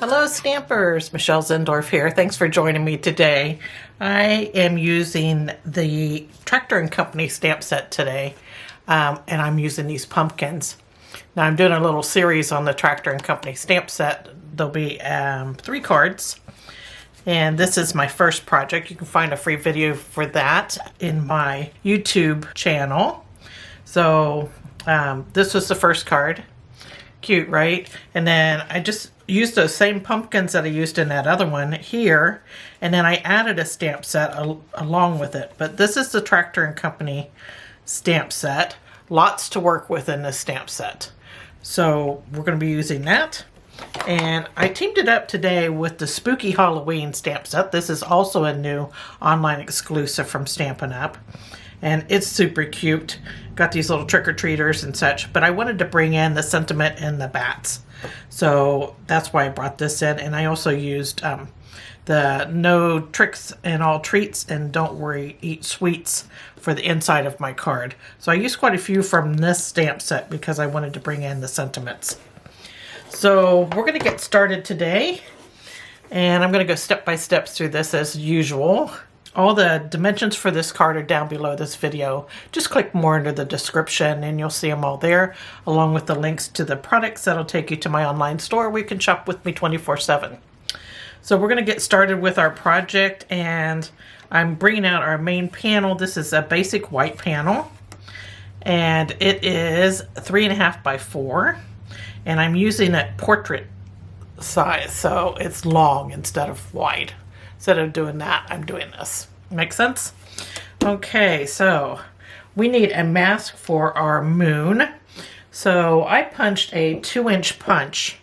Hello Stampers, Michelle Zindorf here. Thanks for joining me today. I am using the Tractor and Company stamp set today, and I'm using these pumpkins. Now I'm doing a little series on the Tractor and Company stamp set. There'll be 3 cards, and this is my first project. You can find a free video for that in my YouTube channel. So this was the first card. Cute, right? And then I just used those same pumpkins that I used in that other one here, and then I added a stamp set along with it. But this is the Tractor and Company stamp set. Lots to work with in this stamp set. So we're going to be using that. And I teamed it up today with the Spooky Halloween stamp set. This is also a new online exclusive from Stampin' Up. And it's super cute. Got these little trick-or-treaters and such. But I wanted to bring in the sentiment and the bats. So that's why I brought this in. And I also used the no tricks and all treats and don't worry, eat sweets for the inside of my card. So I used quite a few from this stamp set because I wanted to bring in the sentiments. So we're going to get started today. And I'm going to go step by step through this as usual. All the dimensions for this card are down below this video. Just click more into the description and you'll see them all there, along with the links to the products that'll take you to my online store where you can shop with me 24/7. So we're going to get started with our project, and I'm bringing out our main panel. This is a basic white panel, and it is 3.5 by 4, and I'm using a portrait size, so it's long instead of wide. Instead of doing that, I'm doing this. Make sense? Okay, so we need a mask for our moon. So I punched a 2-inch punch.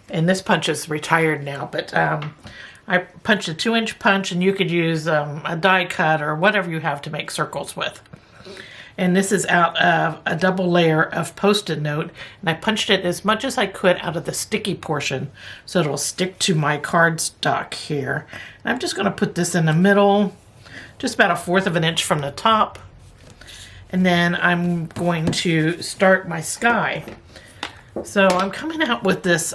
And this punch is retired now, but I punched a 2-inch punch, and you could use a die cut or whatever you have to make circles with. And this is out of a double layer of Post-it note, and I punched it as much as I could out of the sticky portion so it'll stick to my cardstock here. And I'm just going to put this in the middle, just about 1/4 of an inch from the top. And then I'm going to start my sky. So I'm coming out with this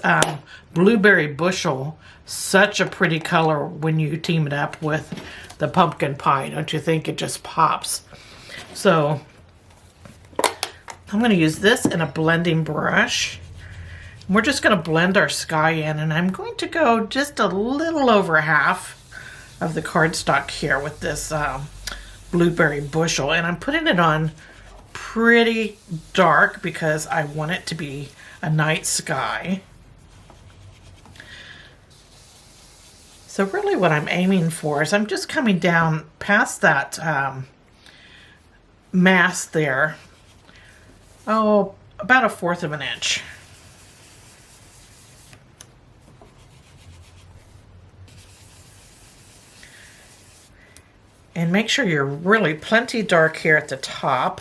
blueberry bushel. Such a pretty color when you team it up with the pumpkin pie. Don't you think? It just pops. So I'm going to use this in a blending brush. We're just going to blend our sky in, and I'm going to go just a little over half of the cardstock here with this blueberry bushel, and I'm putting it on pretty dark because I want it to be a night sky. So really what I'm aiming for is I'm just coming down past that mask there. Oh, about 1/4 of an inch. And make sure you're really plenty dark here at the top,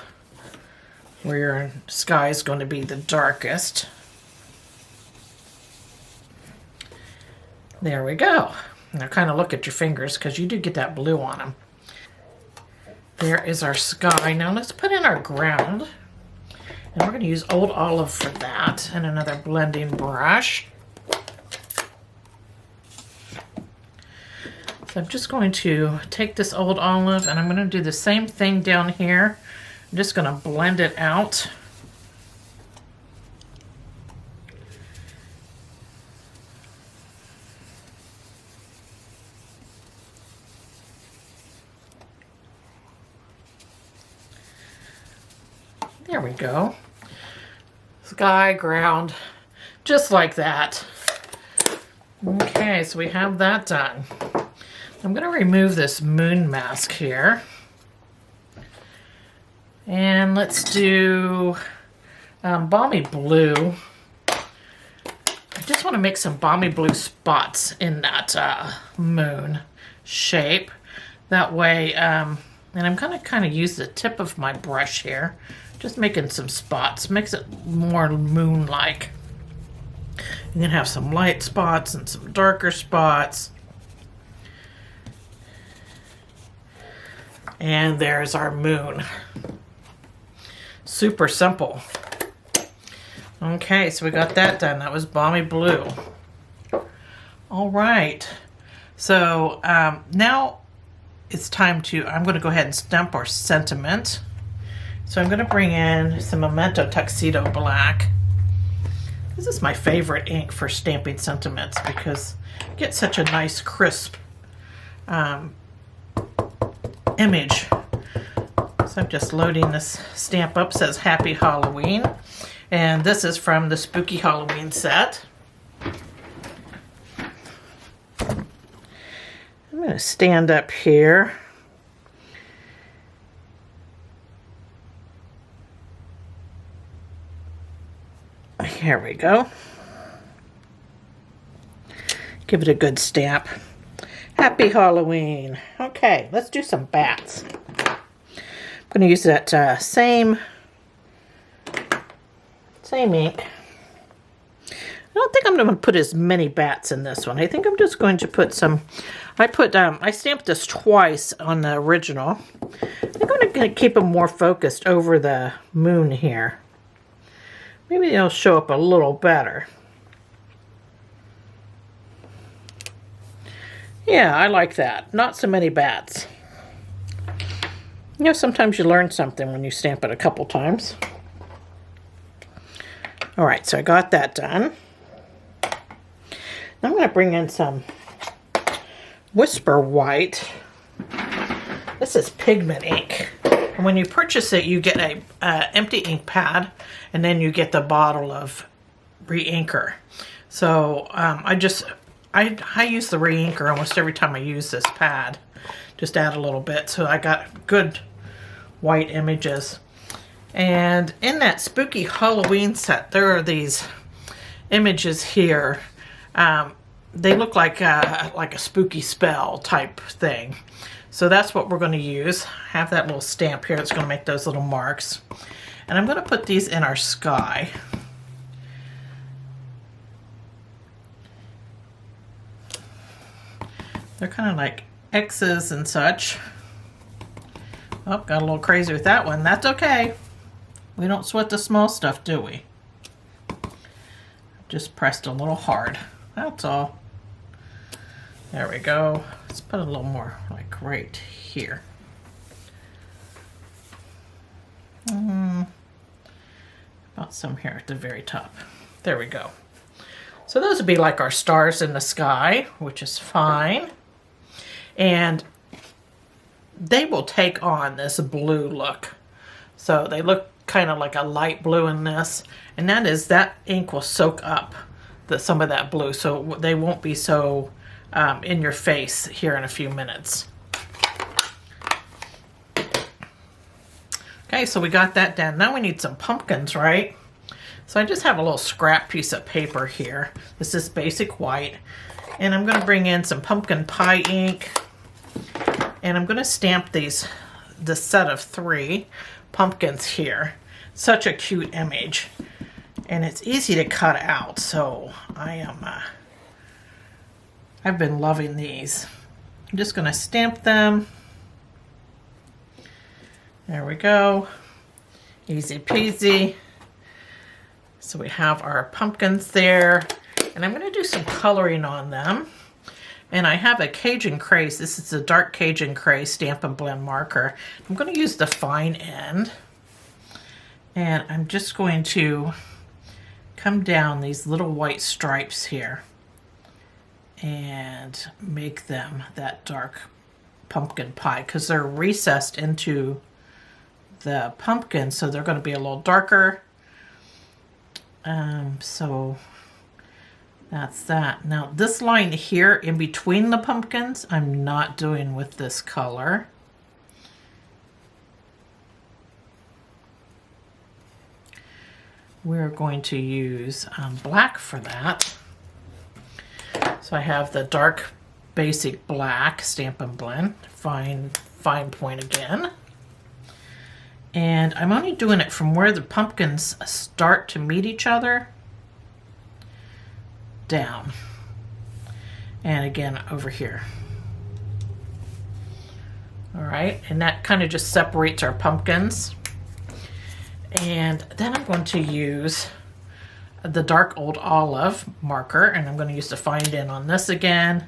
where your sky is going to be the darkest. There we go. Now kind of look at your fingers because you do get that blue on them. There is our sky. Now let's put in our ground. And we're going to use Old Olive for that, and another blending brush. So I'm just going to take this Old Olive, and I'm going to do the same thing down here. I'm just going to blend it out. There we go. Sky, ground, just like that. Okay, so we have that done. I'm going to remove this moon mask here. And let's do balmy blue. I just want to make some balmy blue spots in that moon shape. That way, and I'm going to kind of use the tip of my brush here. Just making some spots, makes it more moon-like. You're gonna have some light spots and some darker spots. And there's our moon. Super simple. Okay, so we got that done. That was balmy blue. All right. So now it's time to, I'm going to go ahead and stamp our sentiment. So I'm going to bring in some Memento Tuxedo Black. This is my favorite ink for stamping sentiments because you get such a nice crisp image. So I'm just loading this stamp up. It says Happy Halloween. And this is from the Spooky Halloween set. I'm going to stand up here. Here we go. Give it a good stamp. Happy Halloween. Okay, let's do some bats. I'm going to use that same ink. I don't think I'm going to put as many bats in this one. I think I'm just going to put some. I stamped this twice on the original. I think I'm going to keep them more focused over the moon here. Maybe they'll show up a little better. Yeah, I like that. Not so many bats. You know, sometimes you learn something when you stamp it a couple times. All right, so I got that done. Now I'm going to bring in some Whisper White. This is pigment ink. And when you purchase it, you get a empty ink pad, and then you get the bottle of re-inker. So I use the re-inker almost every time I use this pad. Just add a little bit, so I got good white images. And in that Spooky Halloween set, there are these images here. They look like a spooky spell type thing. So that's what we're going to use. Have that little stamp here that's going to make those little marks. And I'm going to put these in our sky. They're kind of like X's and such. Oh, got a little crazy with that one. That's okay. We don't sweat the small stuff, do we? Just pressed a little hard. That's all. There we go. Let's put a little more like right here. About some here at the very top. There we go. So those would be like our stars in the sky, which is fine. And they will take on this blue look. So they look kind of like a light blue in this. And that ink will soak up some of that blue. So they won't be so in your face here in a few minutes. Okay, so we got that done. Now we need some pumpkins, right? So I just have a little scrap piece of paper here. This is basic white. And I'm going to bring in some pumpkin pie ink. And I'm going to stamp this set of 3 pumpkins here. Such a cute image. And it's easy to cut out, so I've been loving these. I'm just going to stamp them. There we go. Easy peasy. So we have our pumpkins there. And I'm going to do some coloring on them. And I have a Cajun Craze. This is a dark Cajun Craze Stampin' Blend marker. I'm going to use the fine end. And I'm just going to come down these little white stripes here and make them that dark pumpkin pie because they're recessed into the pumpkin, so they're going to be a little darker. So that's that. Now this line here in between the pumpkins, I'm not doing with this color. We're going to use black for that. So I have the dark basic black Stampin' Blend, fine point again. And I'm only doing it from where the pumpkins start to meet each other down. And again over here. All right, and that kind of just separates our pumpkins. And then I'm going to use the dark old olive marker, and I'm going to use the fine dent on this again.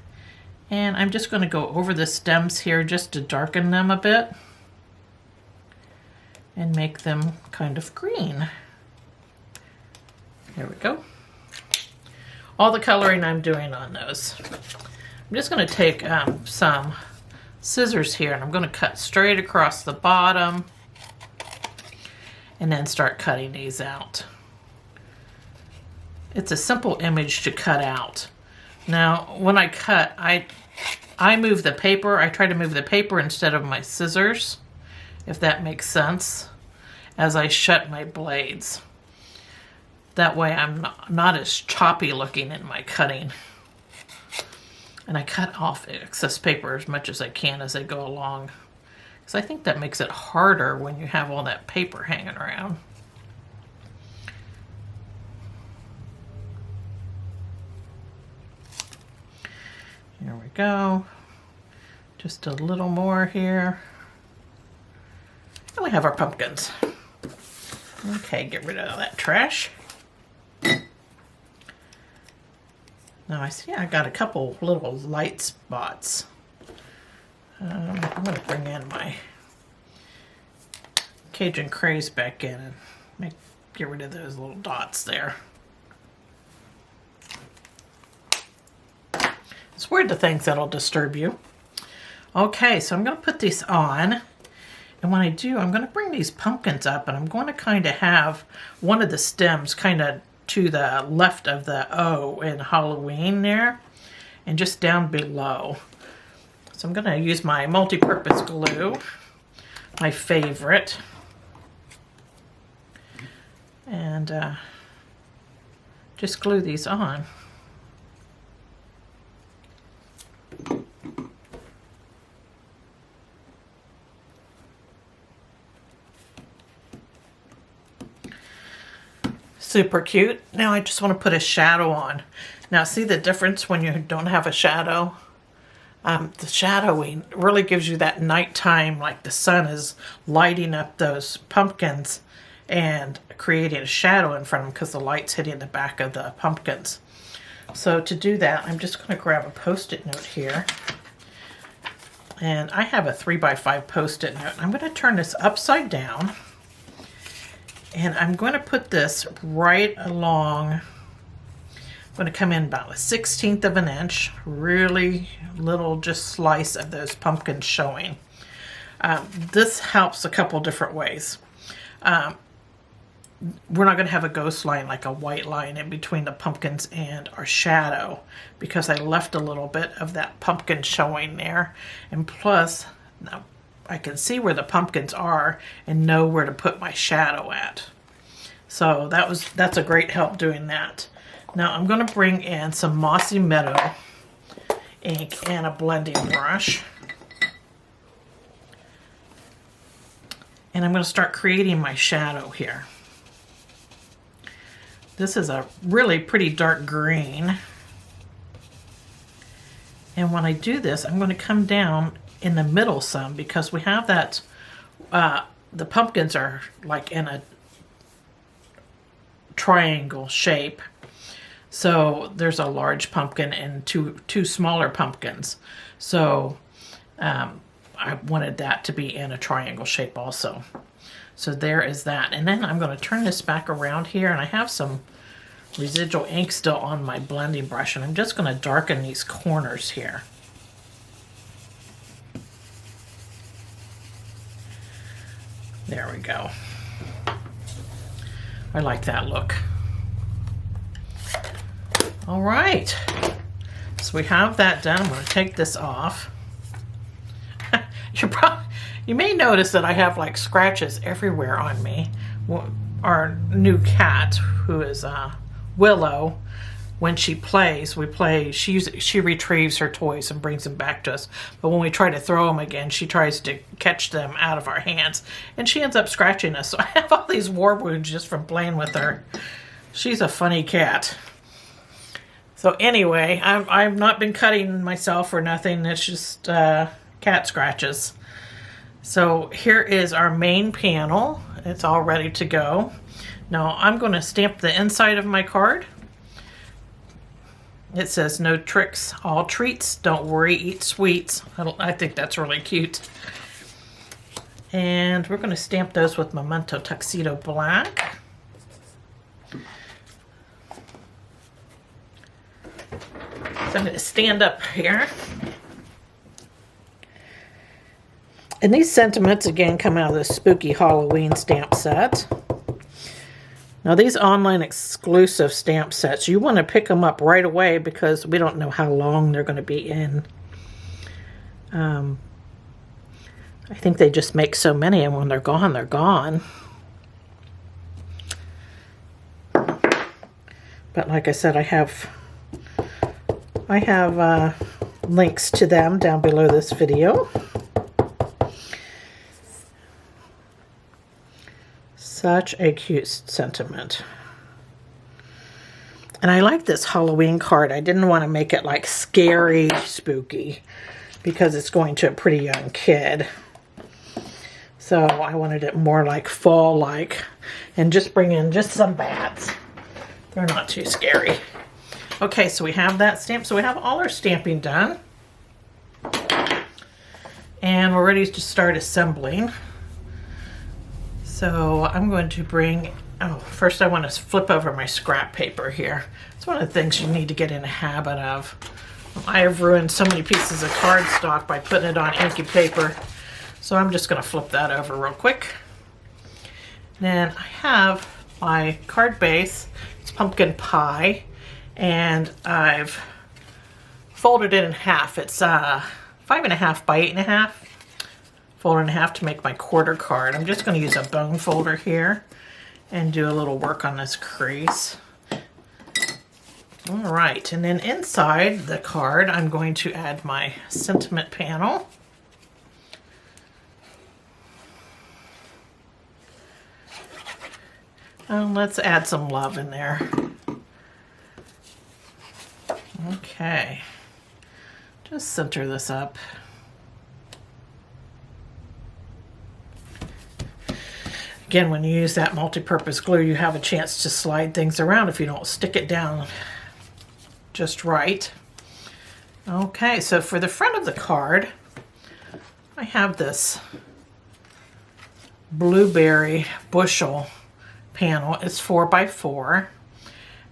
And I'm just going to go over the stems here just to darken them a bit and make them kind of green. There we go. All the coloring I'm doing on those. I'm just going to take some scissors here, and I'm going to cut straight across the bottom and then start cutting these out. It's a simple image to cut out. Now, when I cut, I move the paper. I try to move the paper instead of my scissors, if that makes sense, as I shut my blades. That way I'm not as choppy looking in my cutting. And I cut off excess paper as much as I can as I go along, because I think that makes it harder when you have all that paper hanging around. Here we go. Just a little more here. And we have our pumpkins. Okay, get rid of all that trash. Now I see I got a couple little light spots. I'm going to bring in my Cajun Craze back in and get rid of those little dots there. It's weird to think that'll disturb you. Okay, so I'm going to put these on. And when I do, I'm going to bring these pumpkins up, and I'm going to kind of have one of the stems kind of to the left of the O in Halloween there, and just down below. So I'm going to use my multi-purpose glue, my favorite, and just glue these on. Super cute. Now I just want to put a shadow on. Now see the difference when you don't have a shadow? The shadowing really gives you that nighttime, like the sun is lighting up those pumpkins and creating a shadow in front of them because the light's hitting the back of the pumpkins. So to do that, I'm just going to grab a Post-it note here. And I have a 3x5 Post-it note. I'm going to turn this upside down. And I'm going to put this right along. I'm going to come in about a 1/16 of an inch, really little just slice of those pumpkins showing. This helps a couple different ways. We're not going to have a ghost line, like a white line in between the pumpkins and our shadow, because I left a little bit of that pumpkin showing there. And plus, now I can see where the pumpkins are and know where to put my shadow at. So that's a great help doing that. Now I'm going to bring in some Mossy Meadow ink and a blending brush. And I'm going to start creating my shadow here. This is a really pretty dark green. And when I do this, I'm going to come down in the middle some, because we have that, the pumpkins are like in a triangle shape. So there's a large pumpkin and two smaller pumpkins. So I wanted that to be in a triangle shape also. So there is that. And then I'm going to turn this back around here, and I have some residual ink still on my blending brush, and I'm just going to darken these corners here. There we go. I like that look. All right. So we have that done. I'm going to take this off. You may notice that I have like scratches everywhere on me. Our new cat, who is Willow, when she plays, she retrieves her toys and brings them back to us. But when we try to throw them again, she tries to catch them out of our hands, and she ends up scratching us. So I have all these war wounds just from playing with her. She's a funny cat. So anyway, I've not been cutting myself or nothing. It's just cat scratches. So here is our main panel. It's all ready to go. Now I'm going to stamp the inside of my card. It says no tricks, all treats. Don't worry, eat sweets. I think that's really cute. And we're going to stamp those with Memento Tuxedo Black. So I'm going to stand up here. And these sentiments, again, come out of the Spooky Halloween stamp set. Now, these online exclusive stamp sets, you want to pick them up right away because we don't know how long they're going to be in. I think they just make so many, and when they're gone, they're gone. But like I said, I have links to them down below this video. Such a cute sentiment. And I like this Halloween card. I didn't want to make it like scary, spooky, because it's going to a pretty young kid. So I wanted it more like fall-like, and just bring in just some bats. They're not too scary. Okay, so we have that stamp. So we have all our stamping done. And we're ready to start assembling. So I'm going to bring, first I want to flip over my scrap paper here. It's one of the things you need to get in a habit of. I have ruined so many pieces of cardstock by putting it on inky paper. So I'm just going to flip that over real quick. Then I have my card base. It's pumpkin pie. And I've folded it in half. It's 5.5 by 8.5. Fold in half to make my quarter card. I'm just going to use a bone folder here and do a little work on this crease. All right, and then inside the card, I'm going to add my sentiment panel. And let's add some love in there. Okay, just center this up. Again, when you use that multi-purpose glue, you have a chance to slide things around if you don't stick it down just right. Okay, so for the front of the card, I have this blueberry bushel panel. It's 4x4,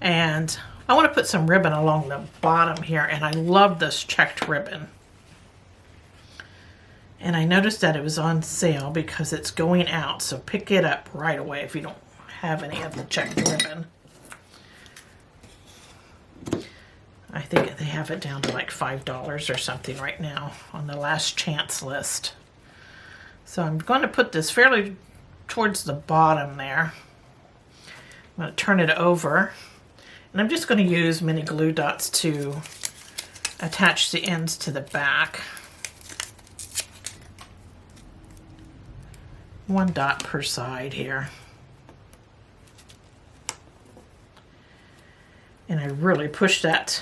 and I want to put some ribbon along the bottom here, and I love this checked ribbon. And I noticed that it was on sale because it's going out, so pick it up right away if you don't have any of the checked ribbon. I think they have it down to like $5 or something right now on the last chance list. So I'm going to put this fairly towards the bottom there. I'm going to turn it over, and I'm just going to use mini glue dots to attach the ends to the back. 1 dot per side here. And I really push that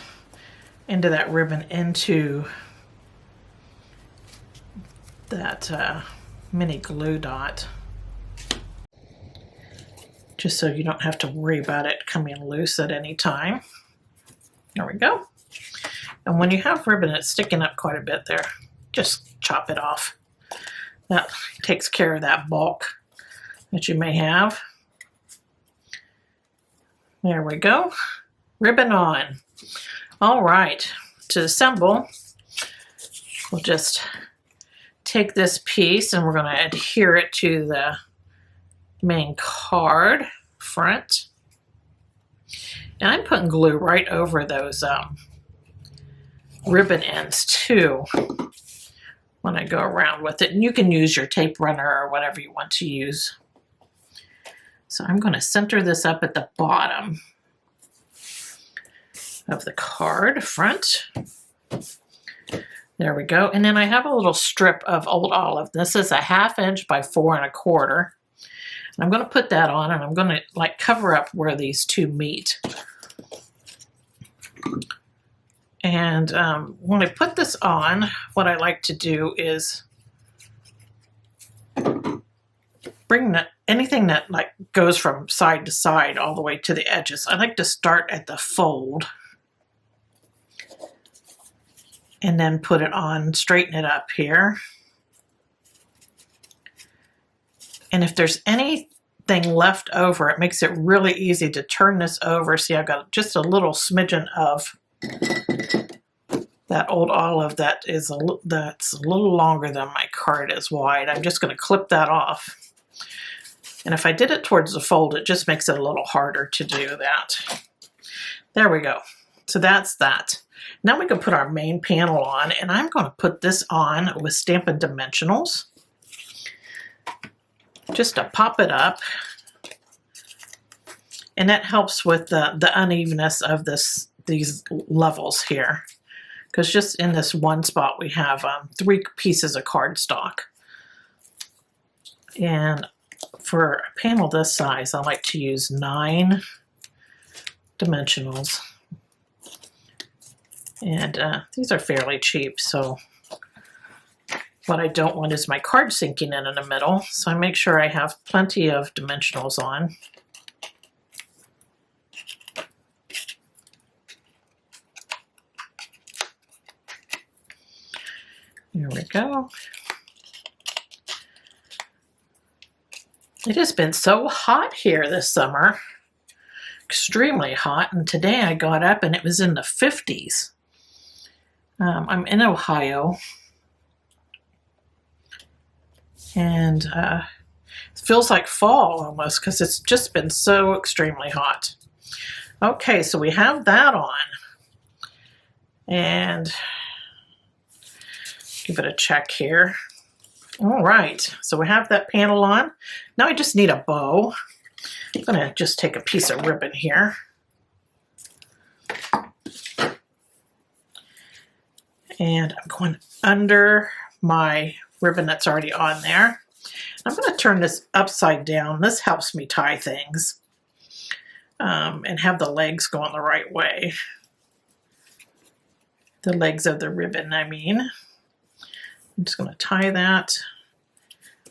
end of that ribbon into that mini glue dot, just so you don't have to worry about it coming loose at any time. There we go. And when you have ribbon that's sticking up quite a bit there, just chop it off. That takes care of that bulk that you may have. There we go. Ribbon on. All right, to assemble, we'll just take this piece and we're going to adhere it to the main card front. And I'm putting glue right over those ribbon ends too when I go around with it. And you can use your tape runner or whatever you want to use. So I'm going to center this up at the bottom of the card front. There we go. And then I have a little strip of old olive. This is a 1/2 inch by 4 1/4. And I'm going to put that on, and I'm going to like cover up where these two meet. And when I put this on, what I like to do is bring the anything that like goes from side to side all the way to the edges, I like to start at the fold and then put it on, straighten it up here. And if there's anything left over, it makes it really easy to turn this over. See, I've got just a little smidgen of that old olive that's a little longer than my card is wide. I'm just going to clip that off. And if I did it towards the fold, it just makes it a little harder to do that. There we go. So that's that. Now we can put our main panel on, and I'm going to put this on with Stampin' Dimensionals just to pop it up. And that helps with the unevenness of these levels here. Because just in this one spot we have 3 pieces of cardstock. And for a panel this size, I like to use 9 dimensionals. And these are fairly cheap, so what I don't want is my card sinking in the middle. So I make sure I have plenty of dimensionals on. There we go. It has been so hot here this summer, extremely hot, and today I got up and it was in the 50s. I'm in Ohio, and it feels like fall almost because it's just been so extremely hot. Okay, so we have that on, and give it a check here. All right, so we have that panel on. Now I just need a bow. I'm gonna just take a piece of ribbon here. And I'm going under my ribbon that's already on there. I'm gonna turn this upside down. This helps me tie things and have the legs going the right way. The legs of the ribbon, I mean. I'm just going to tie that,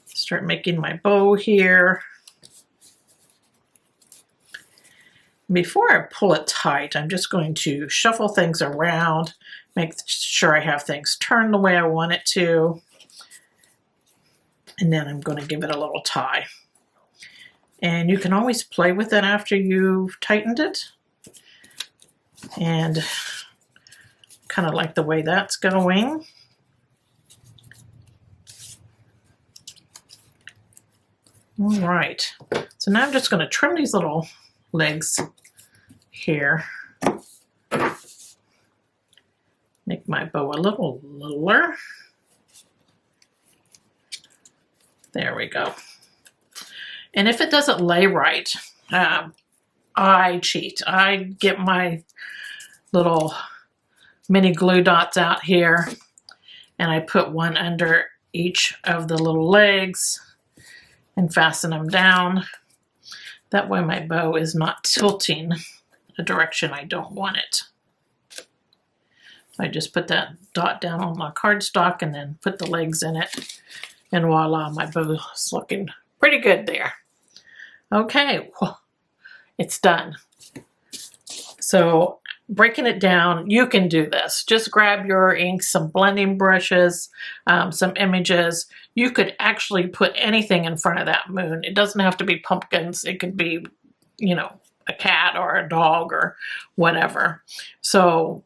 start making my bow here. Before I pull it tight, I'm just going to shuffle things around, make sure I have things turned the way I want it to, and then I'm going to give it a little tie. And you can always play with it after you've tightened it. And kind of like the way that's going. All right, so now I'm just going to trim these little legs here. Make my bow a little littler. There we go. And if it doesn't lay right, I cheat. I get my little mini glue dots out here, and I put one under each of the little legs and fasten them down. That way my bow is not tilting the direction I don't want it. I just put that dot down on my cardstock and then put the legs in it, and voila, my bow is looking pretty good there. Okay, well, it's done. So breaking it down, you can do this. Just grab your ink, some blending brushes, some images. You could actually put anything in front of that moon. It doesn't have to be pumpkins. It could be, you know, a cat or a dog or whatever. So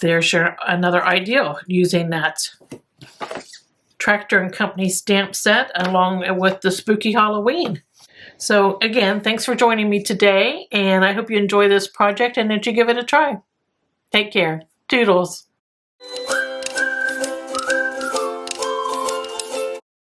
there's another idea using that Tractor & Company stamp set along with the Spooky Halloween. So again, thanks for joining me today, and I hope you enjoy this project and that you give it a try. Take care. Toodles.